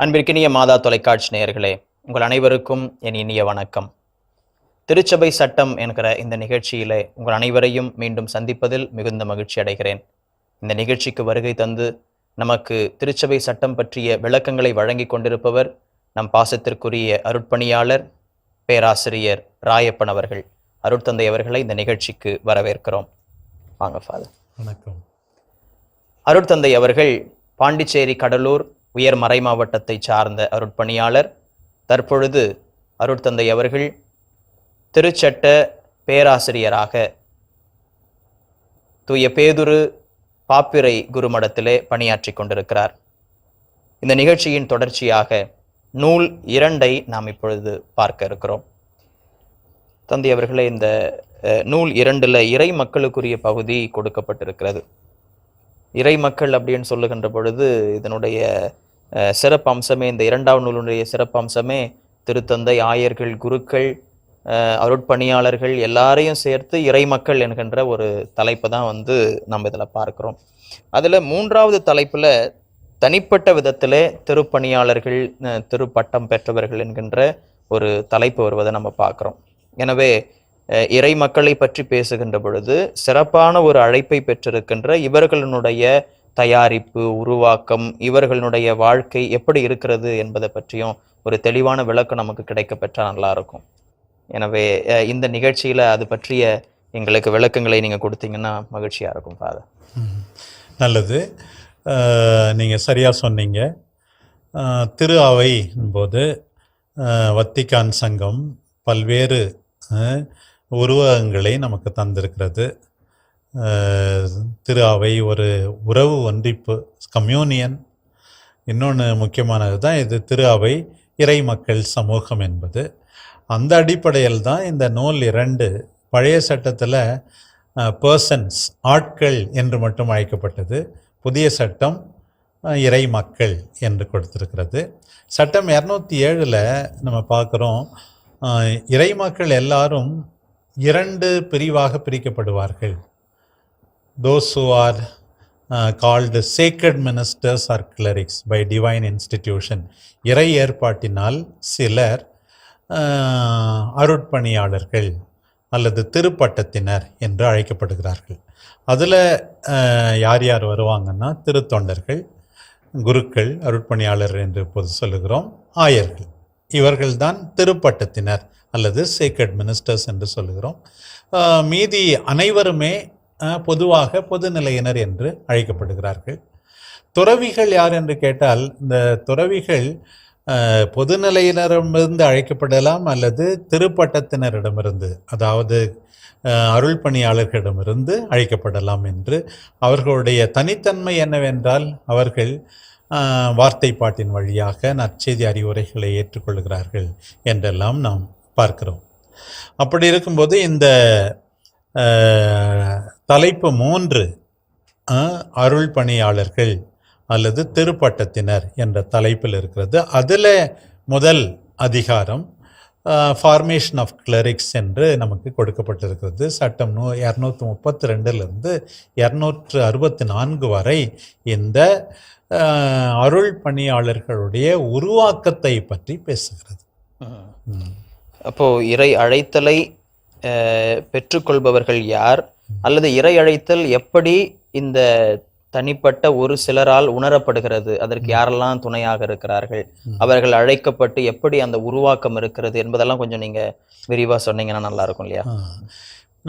அன்பிற்கினிய மாதா தொலைக்காட்சி நேயர்களே, உங்கள் அனைவருக்கும் என் இனிய வணக்கம். திருச்சபை சட்டம் என்கிற இந்த நிகழ்ச்சியிலே உங்கள் அனைவரையும் மீண்டும் சந்திப்பதில் மிகுந்த மகிழ்ச்சி அடைகிறேன். இந்த நிகழ்ச்சிக்கு வருகை தந்து நமக்கு திருச்சபை சட்டம் பற்றிய விளக்கங்களை வழங்கி கொண்டிருப்பவர் நம் பாசத்திற்குரிய அருட்பணியாளர் பேராசிரியர் ராயப்பன் அவர்கள். அருட்தந்தை அவர்களை இந்த நிகழ்ச்சிக்கு வரவேற்கிறோம். வாங்க ஃபாதர். வணக்கம். அருட்தந்தை அவர்கள் பாண்டிச்சேரி கடலூர் உயர் மறை மாவட்டத்தை சார்ந்த அருட்பணியாளர். தற்பொழுது அருட்தந்தை அவர்கள் திருச்சட்ட பேராசிரியராக தூய பேதுரு பாப்பிரை குருமடத்திலே பணியாற்றி கொண்டிருக்கிறார். இந்த நிகழ்ச்சியின் தொடர்ச்சியாக நூல் 2 நாம் இப்பொழுது பார்க்க இருக்கிறோம். தந்தை அவர்களே, இந்த நூல் 2 இறை மக்களுக்குரிய பகுதி கொடுக்கப்பட்டிருக்கிறது. இறை மக்கள் அப்படின்னு சொல்லுகின்ற பொழுது இதனுடைய சிறப்பு அம்சமே, இந்த 2ஆம் நூலுடைய சிறப்பு அம்சமே திருத்தந்தை, ஆயர்கள், குருக்கள், அருட்பணியாளர்கள் எல்லாரையும் சேர்த்து இறை மக்கள் என்கின்ற ஒரு தலைப்பை தான் நம்ம இதில் பார்க்குறோம். அதில் 3வது தலைப்பில் தனிப்பட்ட விதத்திலே திருப்பணியாளர்கள், திருப்பட்டம் பெற்றவர்கள் என்கின்ற ஒரு தலைப்பு வருவதை நம்ம பார்க்குறோம். எனவே இறை மக்களை பற்றி பேசுகின்ற பொழுது சிறப்பான ஒரு அழைப்பை பெற்றிருக்கின்ற இவர்களுடைய தயாரிப்பு, உருவாக்கம், இவர்களுடைய வாழ்க்கை எப்படி இருக்கிறது என்பதை பற்றியும் ஒரு தெளிவான விளக்கம் நமக்கு கிடைக்க பெற்றால் நல்லா இருக்கும். எனவே இந்த நிகழ்ச்சியில் அது பற்றிய எங்களுக்கு விளக்கங்களை நீங்கள் கொடுத்தீங்கன்னா மகிழ்ச்சியாக இருக்கும் ஃபாதர். நல்லது, நீங்கள் சரியாக சொன்னீங்க. திரு அவை போது வத்திக்கான் சங்கம் பல்வேறு உருவகங்களை நமக்கு தந்திருக்கிறது. திரு அவை ஒரு உறவு ஒன்றிப்பு, கம்யூனியன். இன்னொன்று முக்கியமானது தான் இது திரு அவை இறை மக்கள் சமூகம் என்பது. அந்த அடிப்படையில் தான் இந்த நூல் 2 பழைய சட்டத்தில் பர்சன்ஸ், ஆட்கள் என்று மட்டும் அழைக்கப்பட்டது. புதிய சட்டம் இறை மக்கள் என்று கொடுத்திருக்கிறது. சட்டம் 207 நம்ம பார்க்குறோம், இறை மக்கள் எல்லாரும் 2 பிரிவாக பிரிக்கப்படுவார்கள். Those who are called sacred ministers or clerics by divine institution. இறை ஏற்பாட்டினால் சிலர் அருட்பணியாளர்கள் அல்லது திருப்பட்டத்தினர் என்று அழைக்கப்படுகிறார்கள். அதில் யார் யார் வருவாங்கன்னா திருத்தொண்டர்கள், குருக்கள், அருட்பணியாளர் என்று இப்போது சொல்லுகிறோம், ஆயர்கள். இவர்கள்தான் திருப்பட்டத்தினர் அல்லது சேக்ரட் மினிஸ்டர்ஸ் என்று சொல்லுகிறோம். மீதி அனைவருமே பொதுவாக பொதுநிலையினர் என்று அழைக்கப்படுகிறார்கள். துறவிகள் யார் என்று கேட்டால், இந்த துறவிகள் பொதுநிலையினரிடமிருந்து அழைக்கப்படலாம் அல்லது திருப்பட்டத்தினரிடமிருந்து, அதாவது அருள் பணியாளர்களிடமிருந்து அழைக்கப்படலாம் என்று. அவர்களுடைய தனித்தன்மை என்னவென்றால், அவர்கள் வார்த்தை பாட்டின் வழியாக நற்செய்தி அறிவுரைகளை ஏற்றுக்கொள்கிறார்கள் என்றெல்லாம் நாம் பார்க்கிறோம். அப்படி இருக்கும்போது இந்த தலைப்பு 3 அருள் பணியாளர்கள் அல்லது திருப்பட்டத்தினர் என்ற தலைப்பில் இருக்கிறது. அதில் முதல் அதிகாரம் ஃபார்மேஷன் ஆஃப் கிளரிக்ஸ் என்று நமக்கு கொடுக்கப்பட்டிருக்கிறது. சட்டம் 232 264 வரை இந்த அருள் பணியாளர்களுடைய உருவாக்கத்தை பற்றி பேசுகிறது. அப்போ இறை அழைத்தலை பெற்றுக்கொள்பவர்கள் யார், அல்லது இறை அழைத்தல் எப்படி இந்த தனிப்பட்ட ஒரு சிலரால் உணரப்படுகிறது, அதற்கு யாரெல்லாம் துணையாக இருக்கிறார்கள், அவர்கள் அழைக்கப்பட்டு எப்படி அந்த உருவாக்கம் இருக்கிறது என்பதெல்லாம் கொஞ்சம் நீங்க விரிவா சொன்னீங்கன்னா நல்லா இருக்கும் இல்லையா?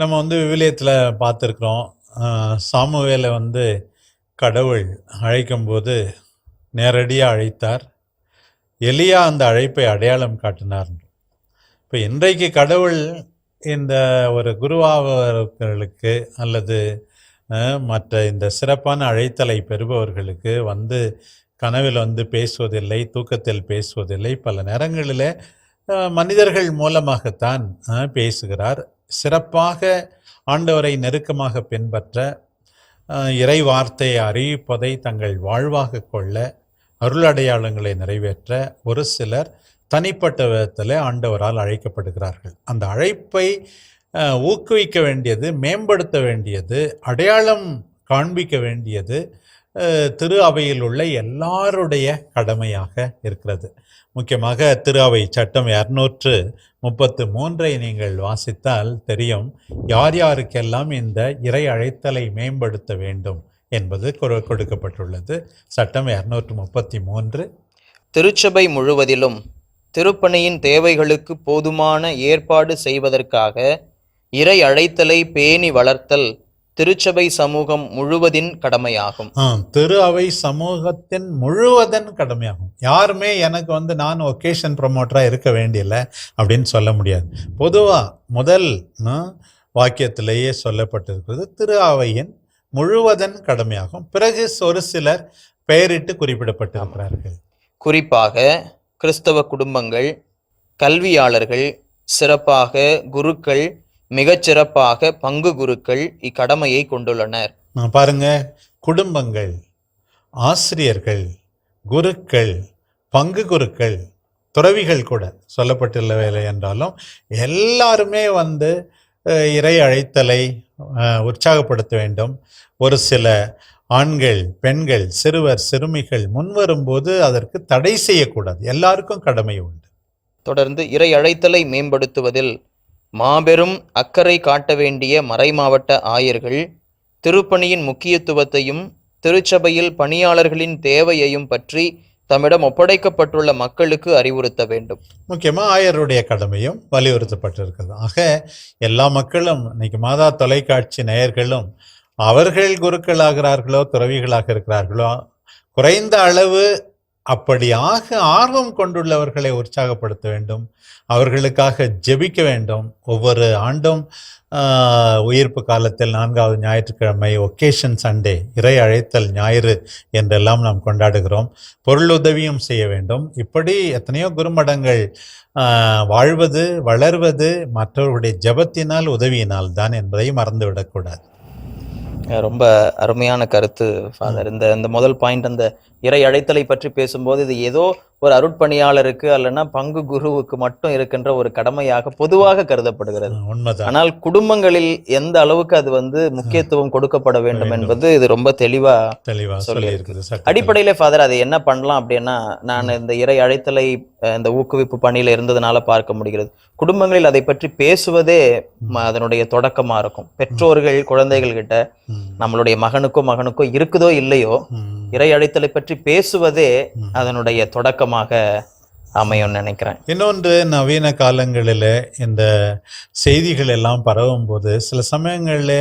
நம்ம விவிலியத்தில் பார்த்துருக்குறோம், சாமுவேலை கடவுள் அழைக்கும்போது நேரடியாக அழைத்தார். எலியா அந்த அழைப்பை அடையாளம் காட்டினார். இப்போ இன்றைக்கு கடவுள் இந்த ஒரு குருவாவர்களுக்கு அல்லது மற்ற இந்த சிறப்பான அழைத்தலை பெறுபவர்களுக்கு கனவில் பேசுவதில்லை, தூக்கத்தில் பேசுவதில்லை. பல நேரங்களில் மனிதர்கள் மூலமாகத்தான் பேசுகிறார். சிறப்பாக ஆண்டவரை நெருக்கமாக பின்பற்ற, இறை வார்த்தையை அறிவிப்பதை தங்கள் வாழ்வாக கொள்ள, அருள் அடையாளங்களை நிறைவேற்ற ஒரு சிலர் தனிப்பட்ட விதத்தில் ஆண்டவரால் அழைக்கப்படுகிறார்கள். அந்த அழைப்பை ஊக்குவிக்க வேண்டியது, மேம்படுத்த வேண்டியது, அடையாளம் காண்பிக்க வேண்டியது திரு அவையில் உள்ள எல்லாருடைய கடமையாக இருக்கிறது. முக்கியமாக திரு அவை சட்டம் 233 நீங்கள் வாசித்தால் தெரியும், யார் யாருக்கெல்லாம் இந்த இறை அழைத்தலை மேம்படுத்த வேண்டும் என்பது கொடுக்கப்பட்டுள்ளது. சட்டம் 233. திருச்சபை முழுவதிலும் திருப்பணியின் தேவைகளுக்கு போதுமான ஏற்பாடு செய்வதற்காக இறை அழைத்தலை பேணி வளர்த்தல் திருச்சபை சமூகம் முழுவதின் கடமையாகும். திரு அவை சமூகத்தின் முழுவதன் கடமையாகும். யாருமே எனக்கு நான் ஒகேஷன் ப்ரமோட்டரா இருக்க வேண்டியல அப்படின்னு சொல்ல முடியாது. பொதுவா முதல் வாக்கியத்திலேயே சொல்லப்பட்டிருக்கிறது திரு அவையின் முழுவதன் கடமையாகும். பிறகு ஒரு சிலர் பெயரிட்டு குறிப்பிடப்பட்டிருக்கிறார்கள். குறிப்பாக கிறிஸ்தவ குடும்பங்கள், கல்வியாளர்கள், சிறப்பாக குருக்கள், மிகச்சிறப்பாக பங்கு குருக்கள் இக்கடமையை கொண்டுள்ளனர். பாருங்க, குடும்பங்கள், ஆசிரியர்கள், குருக்கள், பங்கு குருக்கள், துறவிகள் கூட சொல்லப்பட்டுள்ளவில்லை என்றாலும் எல்லாருமே இறை அழைத்தலை உற்சாகப்படுத்த வேண்டும். ஒரு சில ஆண்கள், பெண்கள், சிறுவர், சிறுமிகள் முன்வரும்போது அதற்கு தடை செய்யக்கூடாது. எல்லாருக்கும் கடமை உண்டு. தொடர்ந்து இறை அழைத்தலை மேம்படுத்துவதில் மாபெரும் அக்கறை காட்ட வேண்டிய மறைமாவட்ட ஆயர்கள் திருப்பணியின் முக்கியத்துவத்தையும் திருச்சபையில் பணியாளர்களின் தேவையையும் பற்றி தம்மிடம் ஒப்படைக்கப்பட்டுள்ள மக்களுக்கு அறிவுறுத்த வேண்டும். முக்கியமாக ஆயருடைய கடமையும் வலியுறுத்தப்பட்டிருக்கிறது. ஆக எல்லா மக்களும், இன்னைக்கு மாதா தொலைக்காட்சி நேயர்களும் அவர்கள் குருக்களாகிறார்களோ துறவிகளாக இருக்கிறார்களோ, குறைந்த அளவு அப்படியாக ஆர்வம் கொண்டுள்ளவர்களை உற்சாகப்படுத்த வேண்டும், அவர்களுக்காக ஜெபிக்க வேண்டும். ஒவ்வொரு ஆண்டும் உயிர்ப்பு காலத்தில் 4வது ஞாயிற்றுக்கிழமை ஒகேஷன் சண்டே, இறை அழைத்தல் ஞாயிறு என்றெல்லாம் நாம் கொண்டாடுகிறோம். பொருளுதவியும் செய்ய வேண்டும். இப்படி எத்தனையோ குருமடங்கள் வாழ்வது, வளர்வது மற்றவர்களுடைய ஜெபத்தினால், உதவியினால் தான் என்பதை மறந்துவிடக்கூடாது. ரொம்ப அருமையான கருத்து ஃபாதர். இந்த முதல் பாயிண்ட், அந்த இறை அழைத்தலை பற்றி பேசும்போது இது ஏதோ ஒரு அருட்பணியாளருக்கு அல்லனா பங்கு குருவுக்கு மட்டும் இருக்கின்ற ஒரு கடமையாக பொதுவாக கருதப்படுகிறது. ஆனால் குடும்பங்களில் எந்த அளவுக்கு அது முக்கியத்துவம் கொடுக்கப்பட வேண்டும் என்பது இது ரொம்ப தெளிவா சொல்லி இருக்குது. அடிப்படையில ஃபாதர் அதை என்ன பண்ணலாம் அப்படின்னா, நான் இந்த இறை அழைத்தலை இந்த ஊக்குவிப்பு பணியில இருந்ததுனால பார்க்க முடிகிறது, குடும்பங்களில் அதை பற்றி பேசுவதே அதனுடைய தொடக்கமா இருக்கும். பெற்றோர்கள் குழந்தைகள் கிட்ட நம்மளுடைய மகனுக்கோ இருக்குதோ இல்லையோ இறை அழைத்தலை பற்றி பேசுவதே அதனுடைய தொடக்கமாக அமையும் நினைக்கிறேன். இன்னொன்று, நவீன காலங்களில் இந்த செய்திகள் எல்லாம் பரவும் போது சில சமயங்களில்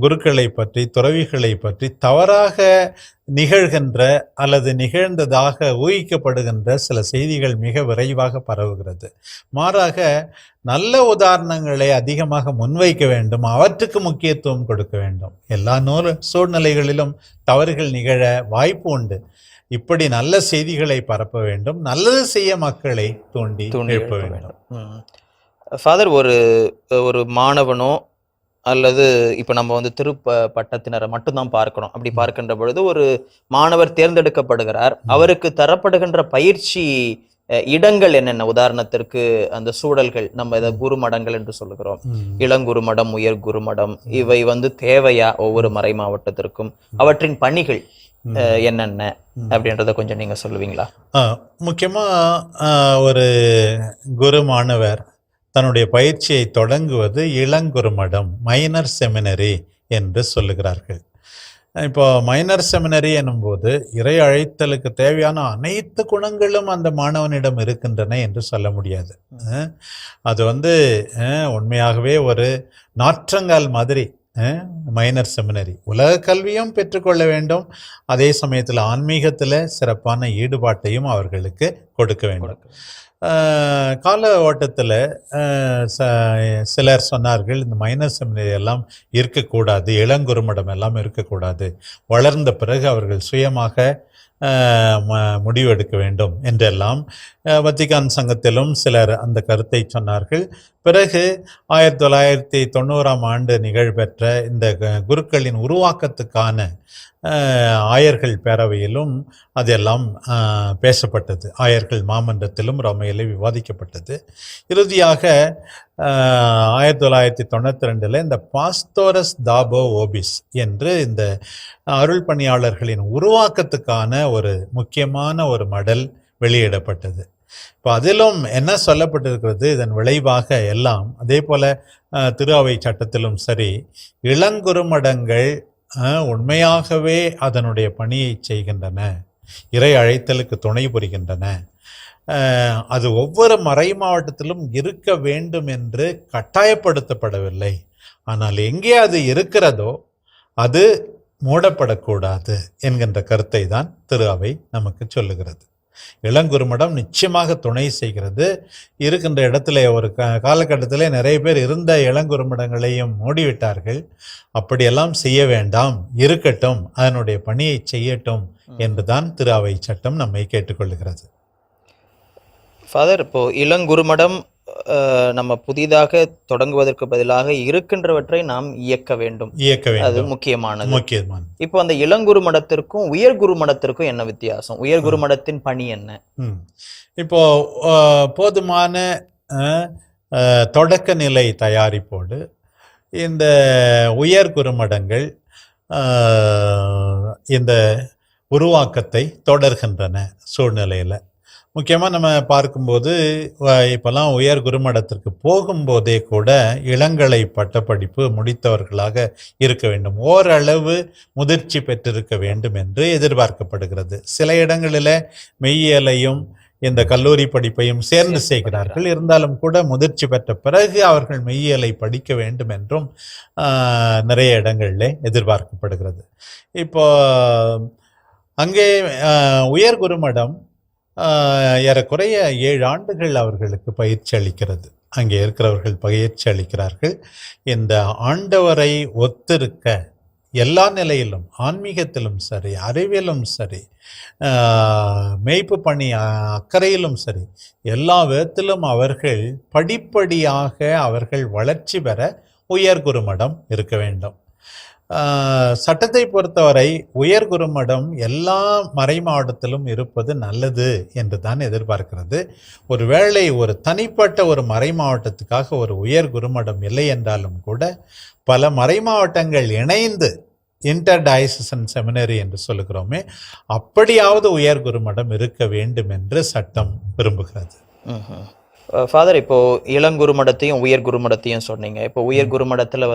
குருக்களை பற்றி, துறவிகளை பற்றி தவறாக நிகழ்கின்ற அல்லது நிகழ்ந்ததாக ஊகிக்கப்படுகின்ற சில செய்திகள் மிக விரைவாக பரவுகிறது. மாறாக நல்ல உதாரணங்களை அதிகமாக முன்வைக்க வேண்டும், அவற்றுக்கு முக்கியத்துவம் கொடுக்க வேண்டும். எல்லா சூழ்நிலைகளிலும் தவறுகள் நிகழ வாய்ப்பு உண்டு. இப்படி நல்ல செய்திகளை பரப்ப வேண்டும், நல்லது செய்ய மக்களை தூண்டி எழுப்ப வேண்டும். ஃபாதர், ஒரு மாணவனோ அல்லது இப்போ நம்ம பட்டத்தினரை மட்டும்தான் பார்க்கணும். அப்படி பார்க்கின்ற பொழுது ஒரு மாணவர் தேர்ந்தெடுக்கப்படுகிறார், அவருக்கு தரப்படுகின்ற பயிற்சி இடங்கள் என்னென்ன? உதாரணத்திற்கு அந்த சூழல்கள், நம்ம இதை குருமடங்கள் என்று சொல்லுகிறோம், இளங்குருமடம், உயர் குருமடம், இவை தேவையா ஒவ்வொரு மறை மாவட்டத்திற்கும்? அவற்றின் பணிகள் என்னென்ன அப்படின்றத கொஞ்சம் நீங்க சொல்லுவீங்களா? முக்கியமா ஒரு குரு மாணவர் தன்னுடைய பயிற்சியை தொடங்குவது இளங்குருமடம், மைனர் செமினரி என்று சொல்லுகிறார்கள். இப்போ மைனர் செமினரி எனும்போது இறை அழைத்தலுக்கு தேவையான அனைத்து குணங்களும் அந்த மாணவனிடம் இருக்கின்றன என்று சொல்ல முடியாது. அது உண்மையாகவே ஒரு நாற்றங்கால் மாதிரி மைனர் செமினரி. உலக கல்வியும் பெற்றுக்கொள்ள வேண்டும், அதே சமயத்தில் ஆன்மீகத்தில் சிறப்பான ஈடுபாட்டையும் அவர்களுக்கு கொடுக்க வேண்டும். கால ஓட்டத்தில் சிலர் சொன்னார்கள், இந்த மைனர் செமினரி எல்லாம் இருக்கக்கூடாது, இளங்குருமடம் எல்லாம் இருக்கக்கூடாது, வளர்ந்த பிறகு அவர்கள் சுயமாக முடிவெடுக்க வேண்டும் என்றெல்லாம் வத்திக்கான் சங்கத்திலும் சிலர் அந்த கருத்தை சொன்னார்கள். பிறகு 1990ஆம் ஆண்டு நிகழ்பெற்ற இந்த குருக்களின் உருவாக்கத்துக்கான ஆயர்கள் பேரவையிலும் அதெல்லாம் பேசப்பட்டது. ஆயர்கள் மாமன்றத்திலும் ரோமையிலே விவாதிக்கப்பட்டது. இறுதியாக 1992 இந்த பாஸ்தோரஸ் தாபோ ஓபிஸ் என்று இந்த அருள் பணியாளர்களின் உருவாக்கத்துக்கான ஒரு முக்கியமான ஒரு மடல் வெளியிடப்பட்டது. இப்போ அதிலும் என்ன சொல்லப்பட்டிருக்கிறது, இதன் விளைவாக எல்லாம் அதே போல திரு அவை சட்டத்திலும் சரி, இளங்குறுமடங்கள் உண்மையாகவே அதனுடைய பணியை செய்கின்றன, இறை அழைத்தலுக்கு துணை புரிகின்றன, அது ஒவ்வொரு மறை மாவட்டத்திலும் இருக்க வேண்டும் என்று கட்டாயப்படுத்தப்படவில்லை. ஆனால் எங்கே அது இருக்கிறதோ அது மூடப்படக்கூடாது என்கின்ற கருத்தை தான் திரு அவை நமக்கு சொல்லுகிறது. இளங்குறுமடம் நிச்சயமாக துணை செய்கிறது. இருக்கின்ற இடத்துல ஒரு காலகட்டத்திலே நிறைய பேர் இருந்த இளங்குறுமடங்களையும் மூடிவிட்டார்கள். அப்படியெல்லாம் செய்ய வேண்டாம், இருக்கட்டும், அதனுடைய பணியை செய்யட்டும் என்றுதான் திரு அவை சட்டம் நம்மை கேட்டுக்கொள்கிறது. ஃபாதர், இப்போ இளங்குறுமடம் நம்ம புதிதாக தொடங்குவதற்கு பதிலாக இருக்கின்றவற்றை நாம் இயக்க வேண்டும், அது முக்கியமானது. இப்போ அந்த இளங்குறுமடத்திற்கும் உயர்குறுமடத்திற்கும் என்ன வித்தியாசம்? உயர்குறுமடத்தின் பணி என்ன? இப்போ போதுமான தொடக்க நிலை தயாரிப்போடு இந்த உயர்குறுமடங்கள் இந்த உருவாக்கத்தை தொடர்கின்றன சூழ்நிலையில். முக்கியமாக நம்ம பார்க்கும்போது இப்போல்லாம் உயர் குருமடத்திற்கு போகும்போதே கூட இளங்கலை பட்டப்படிப்பு முடித்தவர்களாக இருக்க வேண்டும், ஓரளவு முதிர்ச்சி பெற்றிருக்க வேண்டும் என்று எதிர்பார்க்கப்படுகிறது. சில இடங்களில் மெய்யியலையும் இந்த கல்லூரி படிப்பையும் சேர்ந்து செய்கிறார்கள். இருந்தாலும் கூட முதிர்ச்சி பெற்ற பிறகு அவர்கள் மெய்யியலை படிக்க வேண்டும் என்றும் நிறைய இடங்களில் எதிர்பார்க்கப்படுகிறது. இப்போ அங்கே உயர் குருமடம் ஏறக்குறைய 7 ஆண்டுகள் அவர்களுக்கு பயிற்சி அளிக்கிறது. அங்கே இருக்கிறவர்கள் பயிற்சி அளிக்கிறார்கள். இந்த ஆண்டவரை ஒத்திருக்க எல்லா நிலையிலும், ஆன்மீகத்திலும் சரி, அறிவியலும் சரி, மேய்ப்பு பணி அக்கறையிலும் சரி, எல்லா விதத்திலும் அவர்கள் படிப்படியாக அவர்கள் வளர்ச்சி பெற உயர்குருமடம் இருக்க வேண்டும். சட்டத்தை பொறுத்தவரை உயர்குருமடம் எல்லா மறை மாவட்டத்திலும் இருப்பது நல்லது என்று தான் எதிர்பார்க்கிறது. ஒருவேளை ஒரு தனிப்பட்ட ஒரு மறை மாவட்டத்துக்காக ஒரு உயர்குருமடம் இல்லை என்றாலும் கூட பல மறை மாவட்டங்கள் இணைந்து இன்டர் டயசிசன் செமினரி என்று சொல்லுகிறோமே, அப்படியாவது உயர்குருமடம் இருக்க வேண்டும் என்று சட்டம் விரும்புகிறது. ஃபாதர், இப்போ இளங்குருமடத்தையும் உயர்குருமடத்தையும் சொன்னீங்க. இப்போ உயர்குருமடத்தில்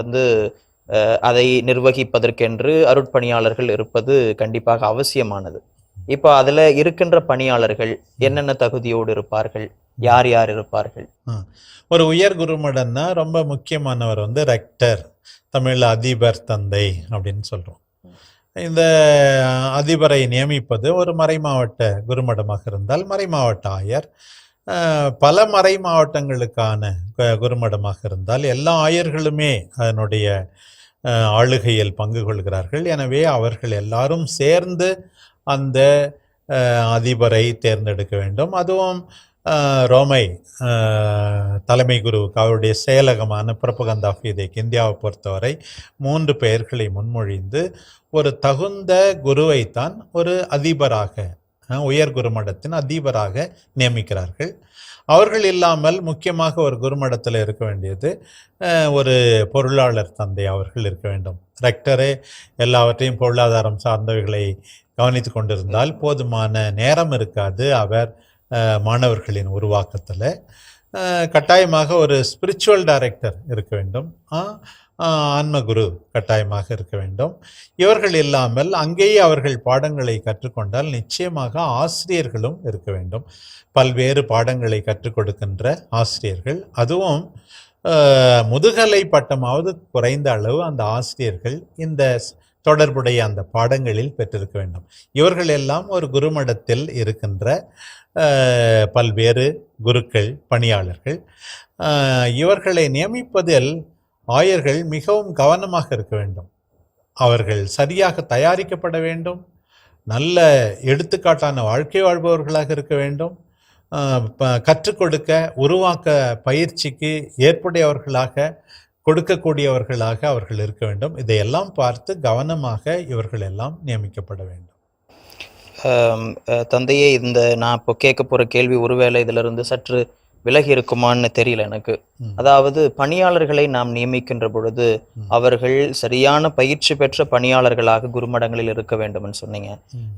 அதை நிர்வகிப்பதற்கென்று அருட்பணியாளர்கள் இருப்பது கண்டிப்பாக அவசியமானது. இப்போ அதில் இருக்கின்ற பணியாளர்கள் என்னென்ன தகுதியோடு இருப்பார்கள், யார் யார் இருப்பார்கள்? ஒரு உயர் குருமடம்னா ரொம்ப முக்கியமானவர் ரெக்டர், தமிழில் அதிபர் தந்தை அப்படின்னு சொல்கிறோம். இந்த அதிபரை நியமிப்பது ஒரு மறை மாவட்ட குருமடமாக இருந்தால் மறை மாவட்ட ஆயர், பல மறை மாவட்டங்களுக்கான குருமடமாக இருந்தால் எல்லா ஆயர்களுமே அதனுடைய ஆளுகையில் பங்கு கொள்கிறார்கள். எனவே அவர்கள் எல்லாரும் சேர்ந்து அந்த அதிபரை தேர்ந்தெடுக்க வேண்டும். அதுவும் ரோமை தலைமை குருவுக்கு அவருடைய செயலகமான புரபகந்தா ஃபீதேக் இந்தியாவை பொறுத்தவரை 3 பெயர்களை முன்மொழிந்து ஒரு தகுந்த குருவைத்தான் ஒரு அதிபராக, உயர் குருமடத்தின் அதிபராக நியமிக்கிறார்கள். அவர்கள் இல்லாமல் முக்கியமாக ஒரு குருமடத்தில் இருக்க வேண்டியது ஒரு பொருளாளர் தந்தை அவர்கள் இருக்க வேண்டும். ரெக்டரே எல்லாவற்றையும் பொருளாதாரம் சார்ந்தவைகளை கவனித்து கொண்டிருந்தால் போதுமான நேரம் இருக்காது அவர் மாணவர்களின் உருவாக்கத்தில். கட்டாயமாக ஒரு ஸ்பிரிச்சுவல் டைரக்டர் இருக்க வேண்டும், ஆன்மகுரு கட்டாயமாக இருக்க வேண்டும். இவர்கள் இல்லாமல் அங்கேயே அவர்கள் பாடங்களை கற்றுக்கொண்டால் நிச்சயமாக ஆசிரியர்களும் இருக்க வேண்டும், பல்வேறு பாடங்களை கற்றுக் கொடுக்கின்ற ஆசிரியர்கள். அதுவும் முதுகலை பட்டமாவது குறைந்த அளவு அந்த ஆசிரியர்கள் இந்த தொடர்புடைய அந்த பாடங்களில் பெற்றிருக்க வேண்டும். இவர்கள் எல்லாம் ஒரு குருமடத்தில் இருக்கின்ற பல்வேறு குருக்கள், பணியாளர்கள். இவர்களை நியமிப்பதில் ஆயர்கள் மிகவும் கவனமாக இருக்க வேண்டும். அவர்கள் சரியாக தயாரிக்கப்பட வேண்டும், நல்ல எடுத்துக்காட்டான வாழ்க்கை வாழ்பவர்களாக இருக்க வேண்டும், கற்றுக் கொடுக்க உருவாக்க பயிற்சிக்கு ஏற்புடையவர்களாக கொடுக்கக்கூடியவர்களாக அவர்கள் இருக்க வேண்டும். இதையெல்லாம் பார்த்து கவனமாக இவர்கள் எல்லாம் நியமிக்கப்பட வேண்டும். தந்தையே, இந்த நான் இப்போ கேட்க போகிற கேள்வி ஒருவேளை இதிலிருந்து சற்று விலகி இருக்குமான்னு தெரியல எனக்கு. அதாவது பணியாளர்களை நாம் நியமிக்கின்ற பொழுது அவர்கள் சரியான பயிற்சி பெற்ற பணியாளர்களாக குருமடங்களில் இருக்க வேண்டும்னு சொன்னீங்க.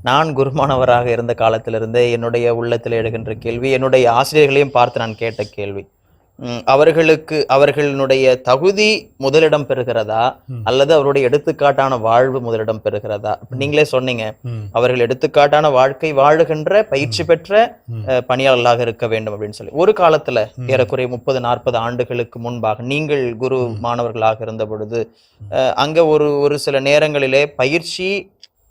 நான் குருமானவராக இருந்த காலத்திலிருந்தே என்னுடைய உள்ளத்தில் எழுகின்ற கேள்வி, என்னுடைய ஆசிரியர்களையும் பார்த்து நான் கேட்ட கேள்வி, அவர்களுடைய தகுதி முதலிடம் பெறுகிறதா அல்லது அவருடைய எடுத்துக்காட்டான வாழ்வு முதலிடம் பெறுகிறதா? நீங்களே சொன்னீங்க, அவர்கள் எடுத்துக்காட்டான வாழ்க்கை வாழுகின்ற பயிற்சி பெற்ற பணியாளர்களாக இருக்க வேண்டும் அப்படின்னு சொல்லி. ஒரு காலத்துல ஏறக்குறைய 30-40 ஆண்டுகளுக்கு முன்பாக நீங்கள் குரு மாணவர்களாக இருந்த பொழுது அங்க ஒரு சில நேரங்களிலே பயிற்சி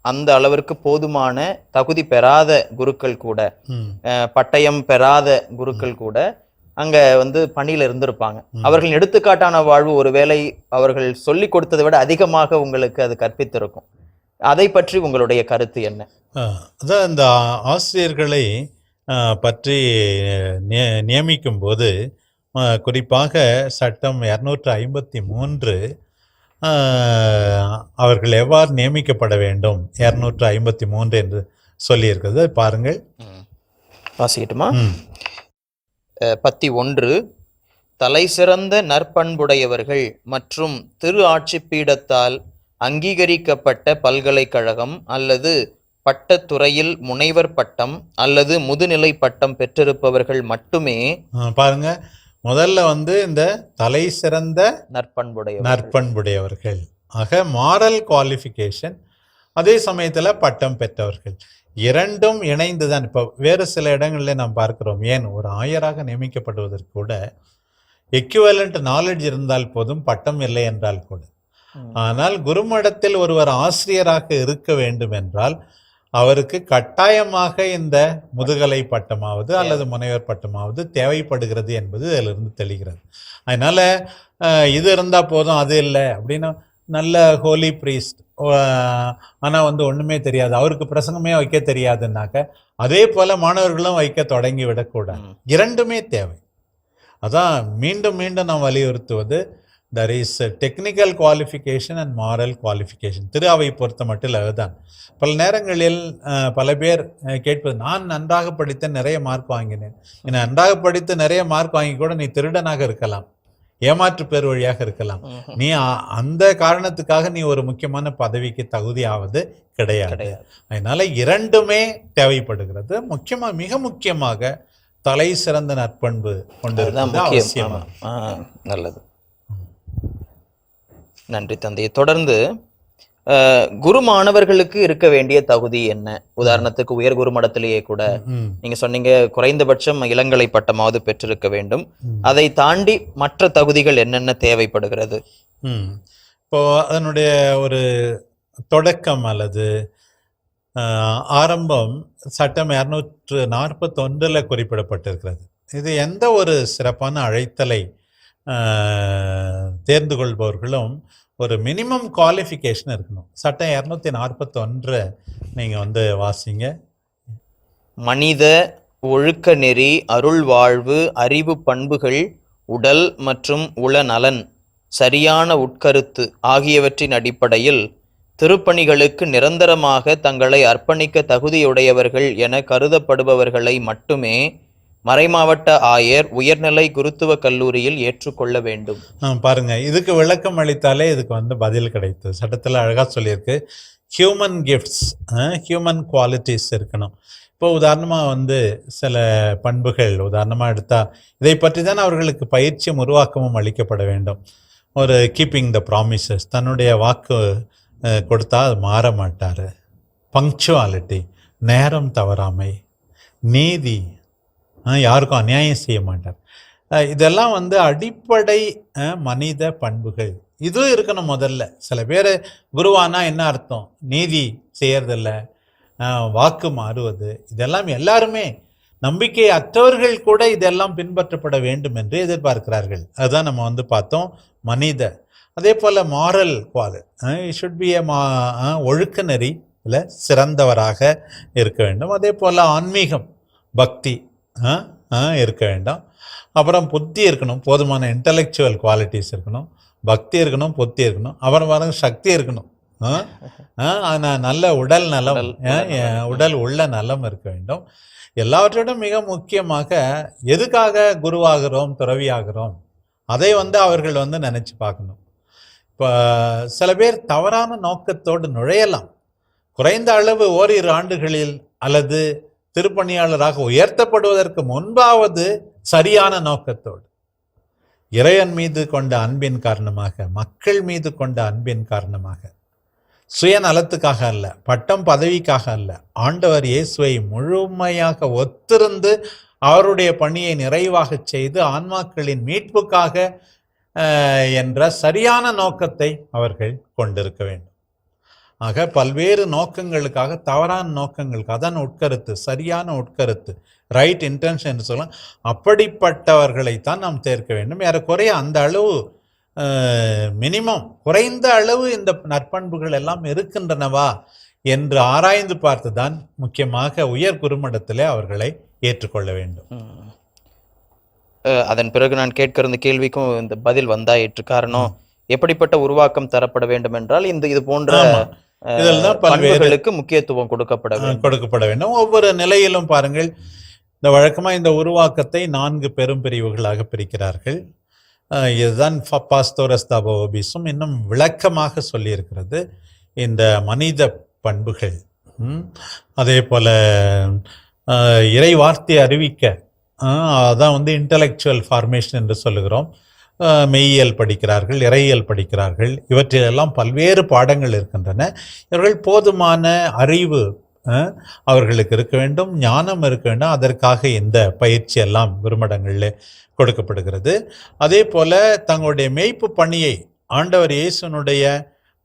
அந்த அளவிற்கு போதுமான தகுதி பெறாத குருக்கள் கூட, பட்டயம் பெறாத குருக்கள் கூட அங்க பணியில இருந்திருப்பாங்க. அவர்கள் எடுத்துக்காட்டான வாழ்வு ஒருவேளை அவர்கள் சொல்லி கொடுத்ததை விட அதிகமாக உங்களுக்கு அது கற்பித்திருக்கும். அதை பற்றி உங்களுடைய கருத்து என்ன? அதான் இந்த ஆசிரியர்களை பற்றி நியமிக்கும் போது குறிப்பாக சட்டம் 253 அவர்கள் எவ்வாறு நியமிக்கப்பட வேண்டும் 253 என்று சொல்லியிருக்கிறது. பாருங்கள், வாசிக்கட்டுமா? பத்தி 1, தலை சிறந்த நற்பண்புடையவர்கள் மற்றும் திரு ஆட்சி பீடத்தால் அங்கீகரிக்கப்பட்ட பல்கலைக்கழகம் அல்லது பட்டத்துறையில் முனைவர் பட்டம் அல்லது முதுநிலை பட்டம் பெற்றிருப்பவர்கள் மட்டுமே. பாருங்க, முதல்ல இந்த தலை சிறந்த நற்பண்புடையவர்கள் ஆக மாரல் குவாலிஃபிகேஷன், அதே சமயத்தில் பட்டம் பெற்றவர்கள், இரண்டும் இணைந்து தான். இப்போ வேறு சில இடங்களில் நாம் பார்க்கிறோம், ஏன் ஒரு ஆயராக நியமிக்கப்படுவதற்கு கூட எக்யூவலண்ட் நாலேஜ் இருந்தால் போதும், பட்டம் இல்லை என்றால் கூட. ஆனால் குருமடத்தில் ஒருவர் ஆசிரியராக இருக்க வேண்டும் என்றால் அவருக்கு கட்டாயமாக இந்த முதுகலை பட்டமாவது அல்லது முனைவர் பட்டமாவது தேவைப்படுகிறது என்பது அதிலிருந்து தெளிகிறது. அதனால இது இருந்தால் போதும், அது இல்லை அப்படின்னா நல்ல ஹோலி ப்ரீஸ்ட் ஆனால் ஒன்றுமே தெரியாது, அவருக்கு பிரசங்கமே வைக்க தெரியாதுன்னாக்க அதே போல் மாணவர்களும் வைக்க தொடங்கி விடக்கூடாது. இரண்டுமே தேவை. அதான் மீண்டும் மீண்டும் நாம் வலியுறுத்துவது, there is technical qualification and moral qualification. திருஅவை பொறுத்த மட்டும் அதுதான். பல நேரங்களில் பல பேர் கேட்பது, நான் நன்றாக படித்து நிறைய மார்க் வாங்கினேன். நீ நன்றாக படித்து நிறைய மார்க் வாங்கி கூட நீ திருடனாக இருக்கலாம், ஏமாற்று பேர் வழியாக இருக்கலாம். நீ அந்த காரணத்துக்காக நீ ஒரு முக்கியமான பதவிக்கு தகுதியாவது கிடையாது. அதனால இரண்டுமே தேவைப்படுகிறது. மிக முக்கியமாக தலை சிறந்த நற்பண்பு கொண்டிருக்கிறது அவசியம். நல்லது, நன்றி தந்தையை. தொடர்ந்து குரு மாணவர்களுக்கு இருக்க வேண்டிய தகுதி என்ன? உதாரணத்துக்கு உயர் குரு மடத்திலேயே கூட நீங்க சொன்னீங்க குறைந்தபட்சம் இளங்கலை பட்டமாவது பெற்றிருக்க வேண்டும். அதை தாண்டி மற்ற தகுதிகள் என்னென்ன தேவைப்படுகிறது? இப்போ அதனுடைய ஒரு தொடக்கம் அல்லது ஆரம்பம் சட்டம் 241 குறிப்பிடப்பட்டிருக்கிறது. இது எந்த ஒரு சிறப்பான அழைத்தலை தேர்ந்து கொள்பவர்களும் ஒரு மினிமம் குவாலிஃபிகேஷன் இருக்கணும். சட்டம் 241 நீங்கள் வாசிங்க. மனித ஒழுக்க நெறி, அருள் வாழ்வு, அறிவு பண்புகள், உடல் மற்றும் உள நலன், சரியான உட்கருத்து ஆகியவற்றின் அடிப்படையில் திருப்பணிகளுக்கு நிரந்தரமாக தங்களை அர்ப்பணிக்க தகுதியுடையவர்கள் என கருதப்படுபவர்களை மட்டுமே மறைமாவட்ட ஆயர் உயர்நிலை குருத்துவ கல்லூரியில் ஏற்றுக்கொள்ள வேண்டும். பாருங்க, இதுக்கு விளக்கம் அளித்தாலே இதுக்கு பதில் கிடைத்தது. சட்டத்தில் அழகாக சொல்லியிருக்கு, ஹியூமன் கிஃப்ட்ஸ், ஹியூமன் குவாலிட்டிஸ் இருக்கணும். இப்போ உதாரணமாக சில பண்புகள் உதாரணமாக எடுத்தால் இதை பற்றி தான் அவர்களுக்கு பயிற்சியும் உருவாக்கமும் அளிக்கப்பட வேண்டும். ஒரு கீப்பிங் த ப்ராமிசஸ், தன்னுடைய வாக்கு கொடுத்தா அது மாற மாட்டார். பங்க்சுவாலிட்டி, நேரம் தவறாமை, நீதி, யாருக்கும் அநியாயம் செய்ய மாட்டார். இதெல்லாம் அடிப்படை மனித பண்புகள். இதுவும் இருக்கணும் முதல்ல. சில பேர் குருவானா என்ன அர்த்தம், நீதி செய்யறதில்ல, வாக்கு மாறுவது, இதெல்லாம் எல்லாருமே நம்பிக்கை அற்றவர்கள் கூட இதெல்லாம் பின்பற்றப்பட வேண்டும் என்று எதிர்பார்க்கிறார்கள். அதுதான் நம்ம பார்த்தோம் மனித. அதே போல் மாரல் குவாலிட்டி, ஷுட் பி ஒழுக்க நெறியில் சிறந்தவராக இருக்க வேண்டும். அதே போல் ஆன்மீகம், பக்தி இருக்க வேண்டும். அப்புறம் புத்தி இருக்கணும், போதுமான இன்டலெக்சுவல் குவாலிட்டிஸ் இருக்கணும். பக்தி இருக்கணும், பொத்தி இருக்கணும், அப்புறம் பாருங்க சக்தி இருக்கணும், நல்ல உடல் நலம், உடல் உள்ள நலம் இருக்க வேண்டும். எல்லாவற்றோடும் மிக முக்கியமாக எதுக்காக குருவாகிறோம், துறவியாகிறோம், அதை அவர்கள் நினைச்சு பார்க்கணும். இப்போ சில பேர் தவறான நோக்கத்தோடு நுழையலாம். குறைந்த அளவு ஓரிரு ஆண்டுகளில் அல்லது திருப்பணியாளராக உயர்த்தப்படுவதற்கு முன்பாவது சரியான நோக்கத்தோடு, இறைவன் மீது கொண்ட அன்பின் காரணமாக, மக்கள் மீது கொண்ட அன்பின் காரணமாக, சுயநலத்துக்காக அல்ல, பட்டம் பதவிக்காக அல்ல, ஆண்டவர் இயேசுவை முழுமையாக ஒத்திருந்து அவருடைய பணியை நிறைவாக செய்து ஆன்மாக்களின் மீட்புக்காக என்ற சரியான நோக்கத்தை அவர்கள் கொண்டிருக்க வேண்டும். ஆக பல்வேறு நோக்கங்களுக்காக, தவறான நோக்கங்களுக்கு, அதான் உட்கருத்து, சரியான உட்கருத்து, ரைட் இன்டென்ஷன் என்று சொல்லலாம், அப்படிப்பட்டவர்களைத்தான் நாம் தேர்க்க வேண்டும். ஏறக்குறைய அந்த அளவு மினிமம் குறைந்த அளவு இந்த நற்பண்புகள் எல்லாம் இருக்கின்றனவா என்று ஆராய்ந்து பார்த்து தான் முக்கியமாக உயர் குருமடத்திலே அவர்களை ஏற்றுக்கொள்ள வேண்டும். அதன் பிறகு நான் கேட்கிற இந்த கேள்விக்கும் இந்த பதில் வந்தாயிற்று. காரணம், எப்படிப்பட்ட உருவாக்கம் தரப்பட வேண்டும் என்றால் இது போன்ற பண்புகளுக்கு முக்கியத்துவம் கொடுக்கப்பட வேண்டும். ஒவ்வொரு நிலையிலும் பாருங்கள், இந்த வழக்கமா இந்த உருவாக்கத்தை 4 பெரும் பிரிவுகளாக பிரிக்கிறார்கள். இதுதான் பாஸ்தோரஸ் தாபோபிஸும் இன்னும் விளக்கமாக சொல்லியிருக்கிறது. இந்த மனித பண்புகள், அதே போல இறை வார்த்தையை அறிவிக்க, அதான் இன்டலெக்சுவல் ஃபார்மேஷன் என்று சொல்லுகிறோம். மெய்யியல் படிக்கிறார்கள், இறையியல் படிக்கிறார்கள், இவற்றிலெல்லாம் பல்வேறு பாடங்கள் இருக்கின்றன. இவர்கள் போதுமான அறிவு அவர்களுக்கு இருக்க வேண்டும், ஞானம் இருக்க வேண்டும். அதற்காக இந்த பயிற்சி எல்லாம் குருமடங்களில் கொடுக்கப்படுகிறது. அதே போல தங்களுடைய மெய்ப்பு பணியை, ஆண்டவர் இயேசுனுடைய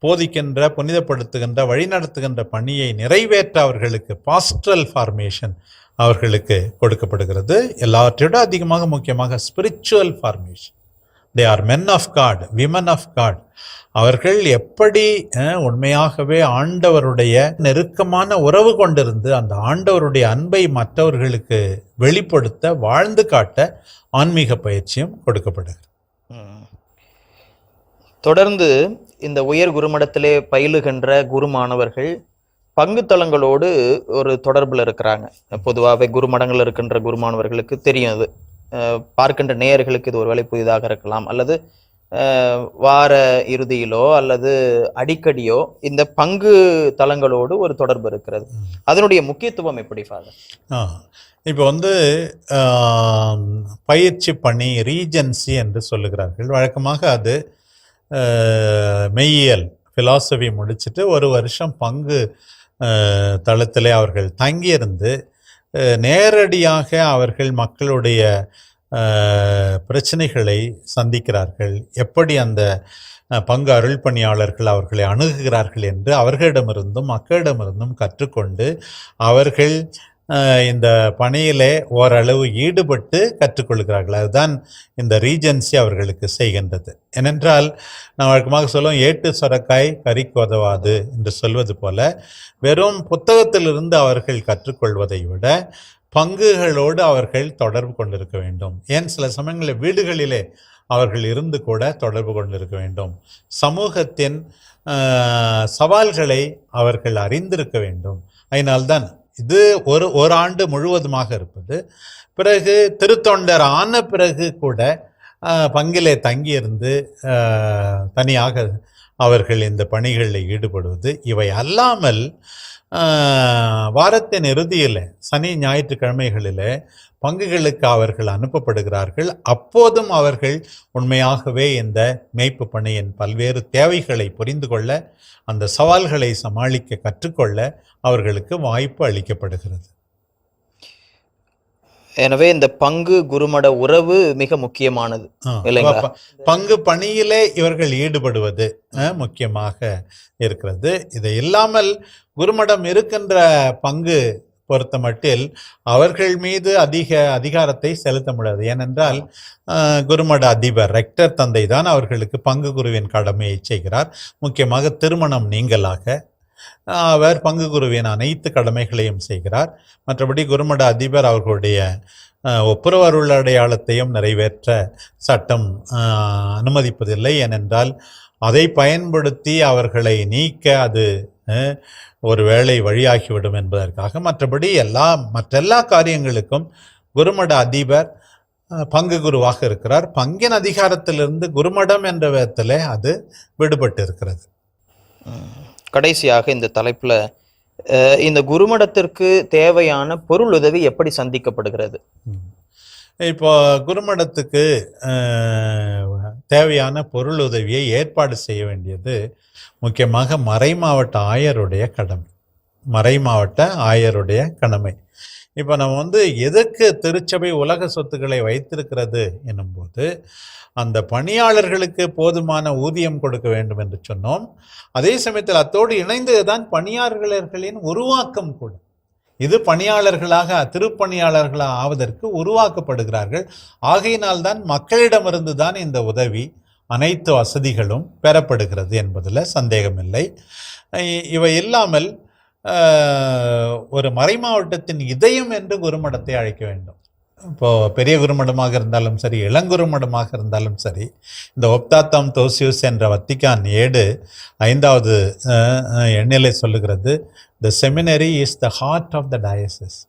போதிக்கின்ற, புனிதப்படுத்துகின்ற, வழிநடத்துகின்ற பணியை நிறைவேற்ற அவர்களுக்கு பாஸ்டரல் ஃபார்மேஷன் அவர்களுக்கு கொடுக்கப்படுகிறது. எல்லாவற்றையோட அதிகமாக முக்கியமாக spiritual formation. They are men of God, women of God. அவர்கள் எப்படி உண்மையாகவே ஆண்டவருடைய நெருக்கமான உறவு கொண்டிருந்து அந்த ஆண்டவருடைய அன்பை மற்றவர்களுக்கு வெளிப்படுத்த, வாழ்ந்து காட்ட ஆன்மீக பயிற்சியும் கொடுக்கப்படுகிறது. தொடர்ந்து இந்த உயர் குருமடத்திலே பயிலுகின்ற குரு மாணவர்கள் பங்குத்தலங்களோடு ஒரு தொடர்பில் இருக்கிறாங்க. பொதுவாகவே குருமடங்கள் இருக்கின்ற குரு மாணவர்களுக்கு தெரியும். அது பார்க்கின்ற நேயர்களுக்கு இது ஒருவேளை புதிதாக இருக்கலாம், அல்லது வார இறுதியிலோ அல்லது அடிக்கடியோ இந்த பங்கு தலங்களோடு ஒரு தொடர்பு இருக்கிறது. அதனுடைய முக்கியத்துவம் எப்படி ஃபாதர்? இப்போ பயிற்சி பணி, ரீஜென்சி என்று சொல்லுகிறார்கள். வழக்கமாக அது மெய்யியல் ஃபிலாசபி முடிச்சுட்டு 1 வருஷம் பங்கு தளத்திலே அவர்கள் தங்கியிருந்து நேரடியாக அவர்கள் மக்களுடைய பிரச்சனைகளை சந்திக்கிறார்கள், எப்படி அந்த பங்கு அருள் பணியாளர்கள் அவர்களை அணுகுகிறார்கள் என்று அவர்களிடமிருந்தும் மக்களிடமிருந்தும் கற்றுக்கொண்டு அவர்கள் இந்த பணியிலே ஓரளவு ஈடுபட்டு கற்றுக்கொள்கிறார்கள். அதுதான் இந்த ரீஜென்சி அவர்களுக்கு செய்கின்றது. ஏனென்றால் நான் வழக்கமாக சொல்லுவோம், ஏட்டு சொரக்காய் கறிக்கு உதவாது என்று சொல்வது போல, வெறும் புத்தகத்திலிருந்து அவர்கள் கற்றுக்கொள்வதை விட பங்குகளோடு அவர்கள் தொடர்பு கொண்டிருக்க வேண்டும். ஏன் சில சமயங்களில் வீடுகளிலே அவர்கள் இருந்து கூட தொடர்பு கொண்டிருக்க வேண்டும். சமூகத்தின் சவால்களை அவர்கள் அறிந்திருக்க வேண்டும். அதனால்தான் இது ஒரு ஆண்டு முழுவதுமாக இருப்பது. பிறகு திருத்தொண்டர் ஆன பிறகு கூட பங்கிலே தங்கியிருந்து தனியாக அவர்கள் இந்த பணிகளில் ஈடுபடுவது. இவை அல்லாமல் வாரத்தின் இறுதியில் சனி ஞாயிற்றுக்கிழமைகளில் பங்குகளுக்கு அவர்கள் அனுப்பப்படுகிறார்கள். அப்போதும் அவர்கள் உண்மையாகவே இந்த மேய்ப்பு பணியின் பல்வேறு தேவைகளை புரிந்து கொள்ள, அந்த சவால்களை சமாளிக்க கற்றுக்கொள்ள அவர்களுக்கு வாய்ப்பு அளிக்கப்படுகிறது. எனவே இந்த பங்கு குருமட உறவு மிக முக்கியமானது. பங்கு பணியிலே இவர்கள் ஈடுபடுவது முக்கியமாக இருக்கிறது. இதை இல்லாமல் குருமடம் இருக்கின்ற பங்கு பொறுத்த மட்டில் அவர்கள் மீது அதிகாரத்தை செலுத்த முடியாது. ஏனென்றால் குருமட அதிபர், ரெக்டர் தந்தை தான் அவர்களுக்கு பங்கு குருவின் கடமையை செய்கிறார். முக்கியமாக திருமணம் நீங்களாக அவர் பங்கு குருவின் அனைத்து கடமைகளையும் செய்கிறார். மற்றபடி குருமட அதிபர் அவர்களுடைய ஒப்புரவருள் அடையாளத்தையும் நிறைவேற்ற சட்டம் அனுமதிப்பதில்லை. ஏனென்றால் அதை பயன்படுத்தி அவர்களை நீக்க அது ஒரு வேளை வழியாகிவிடும் என்பதற்காக. மற்றபடி மற்றெல்லா காரியங்களுக்கும் குருமட அதிபர் பங்கு குருவாக இருக்கிறார். பங்கின் அதிகாரத்திலிருந்து குருமடம் என்ற விதத்திலே அது விடுபட்டு இருக்கிறது. கடைசியாக இந்த தலைப்புல இந்த குருமடத்திற்கு தேவையான பொருள் உதவி எப்படி சந்திக்கப்படுகிறது? இப்போ குருமடத்துக்கு தேவையான பொருள் உதவியை ஏற்பாடு செய்ய வேண்டியது முக்கியமாக மறைமாவட்ட ஆயருடைய கடமை. மறைமாவட்ட ஆயருடைய கடமை. இப்போ நம்ம எதற்கு திருச்சபை உலக சொத்துக்களை வைத்திருக்கிறது என்னும்போது அந்த பணியாளர்களுக்கு போதுமான ஊதியம் கொடுக்க வேண்டும் என்று சொன்னோம். அதே சமயத்தில் அத்தோடு இணைந்ததுதான் பணியாளர்களின் உருவாக்கம் கூட. இது பணியாளர்களாக திருப்பணியாளர்களாக ஆவதற்கு உருவாக்கப்படுகிறார்கள். ஆகையினால்தான் மக்களிடமிருந்து தான் இந்த உதவி அனைத்து வசதிகளும் பெறப்படுகிறது என்பதில் சந்தேகமில்லை. இவை இல்லாமல் ஒரு மறைமாவட்டத்தின் இதயம் என்று குருமடத்தை அழைக்க வேண்டும். இப்போது பெரிய குருமடமாக இருந்தாலும் சரி, இளங்குருமடமாக இருந்தாலும் சரி, இந்த ஒப்தாத்தம் தோசியூஸ் என்ற வத்திக்கான் ஏடு 5வது எண்ணிலை சொல்லுகிறது, the seminary is the heart of the diocese.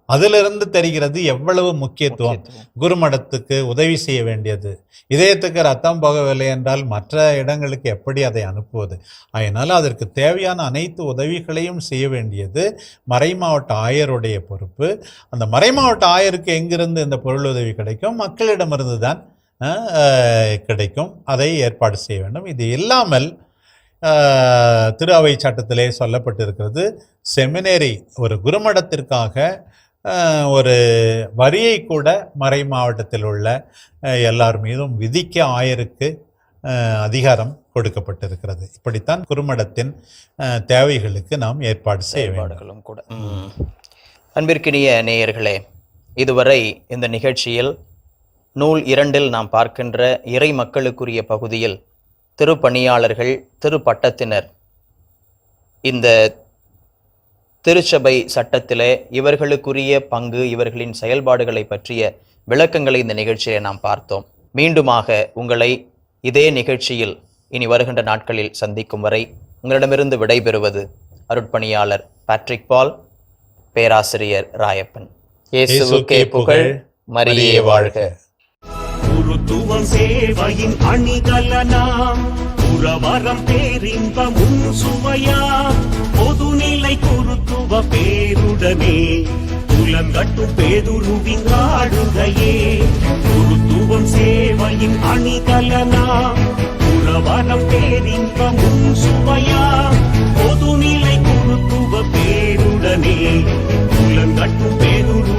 அதிலிருந்து தெரிகிறது எவ்வளவு முக்கியத்துவம் குருமடத்துக்கு உதவி செய்ய வேண்டியது. இதயத்துக்கு ரத்தம் போகவில்லை என்றால் மற்ற இடங்களுக்கு எப்படி அதை அனுப்புவது? அதனால் அதற்கு தேவையான அனைத்து உதவிகளையும் செய்ய வேண்டியது மறைமாவட்ட ஆயருடைய பொறுப்பு. அந்த மறைமாவட்ட ஆயருக்கு எங்கிருந்து இந்த பொருள் உதவி கிடைக்கும்? மக்களிடமிருந்து தான் கிடைக்கும். அதை ஏற்பாடு செய்ய வேண்டும். இது இல்லாமல் திரு அவை சட்டத்திலே சொல்லப்பட்டிருக்கிறது, செமினரி ஒரு குருமடத்திற்காக ஒரு வரியை கூட மறை மாவட்டத்தில் உள்ள எல்லார் மீதும் விதிக்க ஆயருக்கு அதிகாரம் கொடுக்கப்பட்டிருக்கிறது. இப்படித்தான் குருமடத்தின் தேவைகளுக்கு நாம் ஏற்பாடு செய்ய வேண்டும் கூட. அன்பிற்கினிய நேயர்களே, இதுவரை இந்த நிகழ்ச்சியில் நூல் 2 நாம் பார்க்கின்ற இறை மக்களுக்குரிய பகுதியில் திருப்பணியாளர்கள், திருப்பட்டத்தினர், இந்த திருச்சபை சட்டத்திலே இவர்களுக்குரிய பங்கு, இவர்களின் செயல்பாடுகளை பற்றிய விளக்கங்களை இந்த நிகழ்ச்சியை நாம் பார்த்தோம். மீண்டுமாக உங்களை இதே நிகழ்ச்சியில் இனி வருகின்ற நாட்களில் சந்திக்கும் வரை உங்களிடமிருந்து விடைபெறுவது அருட்பணியாளர் பேட்ரிக் பால், பேராசிரியர் ராயப்பன். இயேசுவுக்கே புகழ், மரியே வாழ்க. குருத்துவம் சேவையின் அணிகலனாம், புறவரம் பேரின்பமும் சுவையாம், பொதுநிலை குருத்துவ பேருடனே புலங்கட்டும் பேதுருவின் ஆளுகையே. குருத்துவம் சேவையின் அணிகலனாம், புறவரம் பேரின்பமும் சுவையாம், பொதுநிலை குருத்துவ பேருடனே புலங்கட்டும் பேதுரு